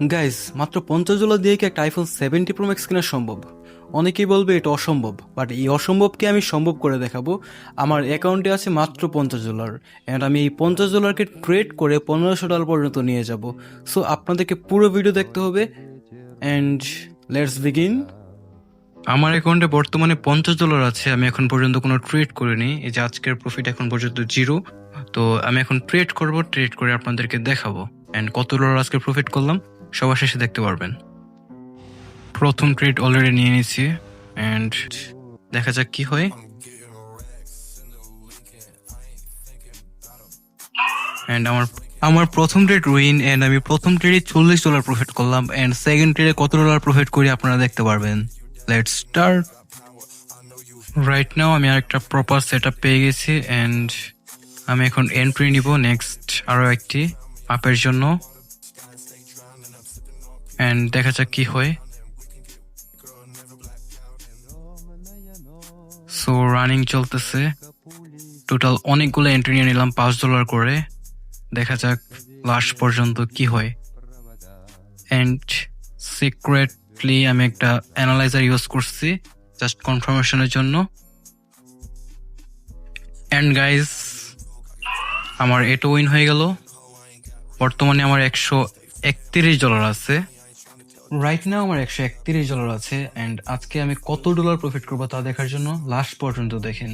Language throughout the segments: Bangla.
গাইস, মাত্র $50 দিয়ে কি একটা আইফোন 70 প্রো ম্যাক্স কেনা সম্ভব? অনেকেই বলবে এটা অসম্ভব, বাট এই অসম্ভবকে আমি সম্ভব করে দেখাবো। আমার অ্যাকাউন্টে আছে মাত্র $50, অ্যান্ড আমি এই $50কে ট্রেড করে $1500 পর্যন্ত নিয়ে যাব। সো আপনাদেরকে পুরো ভিডিও দেখতে হবে, অ্যান্ড লেটস বিগিন। আমার অ্যাকাউন্টে বর্তমানে $50 আছে। আমি এখন পর্যন্ত কোনো ট্রেড করিনি। এই যে আজকের প্রফিট এখন পর্যন্ত 0। তো আমি এখন ট্রেড করব, ট্রেড করে আপনাদেরকে দেখাবো অ্যান্ড কত ডলার আজকে প্রফিট করলাম সবার শেষে দেখতে পারবেন। প্রথম ট্রেড অলরেডি নিয়ে নিয়েছি অ্যান্ড দেখা যাক কি হয়। অ্যান্ড আমার প্রথম ট্রেড উইন, অ্যান্ড আমি প্রথম ট্রেডে $40 প্রফিট করলাম অ্যান্ড সেকেন্ড ট্রেডে কত ডলার প্রফিট করি আপনারা দেখতে পারবেন। Let's start. রাইট নাও আমি আরেকটা প্রপার সেট আপ পেয়ে গেছি অ্যান্ড আমি এখন এন্ট্রি নিব নেক্সট আরো একটি আপের জন্য অ্যান্ড দেখা যাক কি হয়। সো রানিং চলতেছে, টোটাল অনেকগুলো এন্ট্রি নিয়ে নিলাম $5 করে। দেখা যাক লাস্ট পর্যন্ত কি হয়। অ্যান্ড সিক্রেটলি আমি একটা অ্যানালাইজার ইউজ করছি জাস্ট কনফার্মেশনের জন্য। অ্যান্ড গাইজ, আমার এটা উইন হয়ে গেল। বর্তমানে আমার $131 আছে। রাইট নাও আমার $131 আছে অ্যান্ড আজকে আমি কত ডলার প্রফিট করবো তা দেখার জন্য লাস্ট পর্যন্ত দেখেন।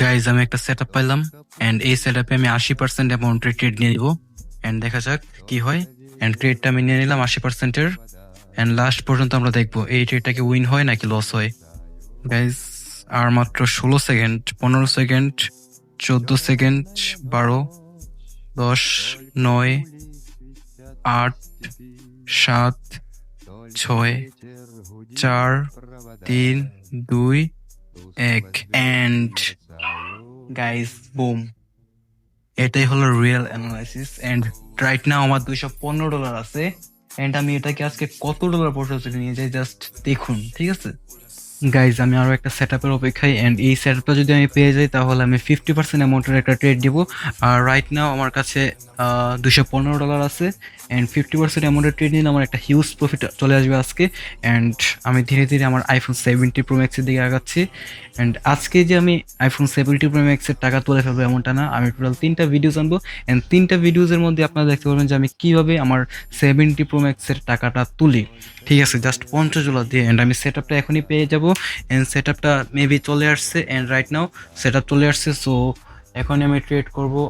গাইজ, আমি একটা সেট আপ পাইলাম অ্যান্ড এই সেট আপে আমি 80% অ্যামাউন্টের ট্রেড নিয়ে নিব অ্যান্ড দেখা যাক কি হয়। অ্যান্ড ট্রেডটা আমি নিয়ে নিলাম 80%-এর অ্যান্ড লাস্ট পর্যন্ত আমরা দেখবো এই ট্রেডটাকে উইন হয় নাকি লস হয়। গাইজ, আর মাত্র 16 second, 15 second, 14 second, 12, 10, 9, 8, 7, 6, 4, 3, 2, 1 and guys broom, এটাই হলো real analysis. And right now আমার $215 আছে অ্যান্ড আমি এটাকে আজকে কত ডলার পর্যন্ত নিয়ে যাই জাস্ট দেখুন, ঠিক আছে? গাইজ, আমি আরো একটা সেট আপের অপেক্ষায় অ্যান্ড এই সেট আপটা যদি আমি পেয়ে যাই তাহলে আমি 50% অ্যামাউন্টের একটা ট্রেড দিব। আর রাইট নাও আমার কাছে $215 আছে অ্যান্ড 50% অ্যামাউন্টের ট্রেড নিলে আমার একটা হিউজ প্রফিট চলে আসবে আজকে। অ্যান্ড আমি ধীরে ধীরে আমার আইফোন 70 প্রো ম্যাক্সের দিকে আগাচ্ছি। অ্যান্ড আজকে যে আমি আইফোন 70 প্রো ম্যাক্সের টাকা তুলে ফেলবো এমনটা না, আমি টোটাল 3টা ভিডিওস আনবো অ্যান্ড 3টা ভিডিওসের মধ্যে আপনারা দেখতে পারবেন যে আমি কীভাবে আমার 70 প্রো ম্যাক্সের টাকাটা তুলি, ঠিক আছে? জাস্ট $50 দিয়ে। অ্যান্ড আমি সেট আপটা এখনই পেয়ে যাবো অ্যান্ড সেট আপটা মেবি চলে আসছে and right now set up চলে আসছে। সো এখনই আমি ট্রেড করবো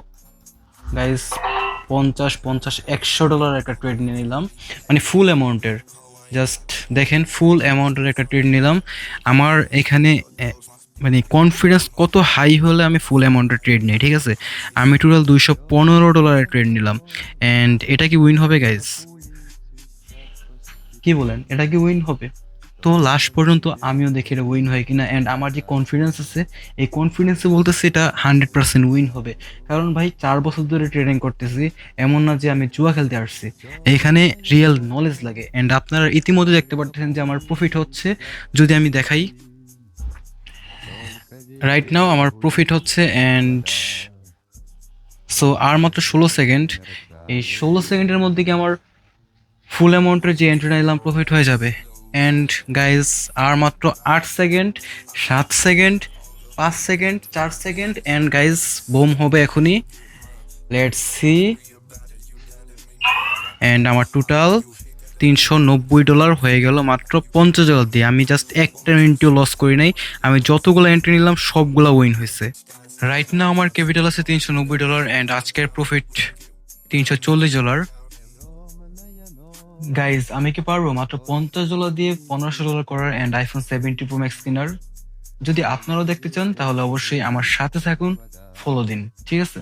গাইস। 50, 50, $100 একটা ট্রেড নিয়ে নিলাম, মানে ফুল অ্যামাউন্টের। জাস্ট দেখেন, ফুল অ্যামাউন্টের একটা ট্রেড নিলাম। আমার এখানে মানে কনফিডেন্স কত হাই হলে আমি ফুল অ্যামাউন্টের ট্রেড নিই, ঠিক আছে? আমি টোটাল $215 ট্রেড নিলাম অ্যান্ড এটা কি উইন হবে গাইস? কি বলেন, এটা কি উইন হবে? তো লাস্ট পর্যন্ত আমিও দেখি এটা উইন হয় কিনা। অ্যান্ড আমার যে কনফিডেন্স আছে, এই কনফিডেন্সে বলতেছে এটা 100% উইন হবে। কারণ ভাই 4 বছর ধরে ট্রেডিং করতেছি, এমন না যে আমি জুয়া খেলতে আসছি। এইখানে রিয়েল নলেজ লাগে। অ্যান্ড আপনারা ইতিমধ্যে দেখতে পাচ্ছেন যে আমার প্রফিট হচ্ছে। যদি আমি দেখাই, রাইট নাও আমার প্রফিট হচ্ছে অ্যান্ড সো আর মাত্র 16 সেকেন্ড। এই 16 সেকেন্ডের মধ্যে কি আমার ফুল অ্যামাউন্টের যে এন্ট্রি নিলাম প্রফিট হয়ে যাবে? অ্যান্ড গাইজ, আর মাত্র 8 second, 7 second, 5 second, 4 second and guys broom হবে এখনই। Let's see. অ্যান্ড আমার টোটাল $390 হয়ে গেল মাত্র $50 দিয়ে। আমি জাস্ট একটা এন্ট্রিও লস করি নাই, আমি যতগুলো এন্ট্রি নিলাম সবগুলো উইন হয়েছে। রাইট না আমার ক্যাপিটাল আছে $390 অ্যান্ড আজকের প্রফিট $340। গাইজ, আমি কি পারবো মাত্র $50 দিয়ে $1500 করার অ্যান্ড আইফোন 70 প্রো ম্যাক্স কেনার? যদি আপনারাও দেখতে চান তাহলে অবশ্যই আমার সাথে থাকুন, ফলো দিন, ঠিক আছে?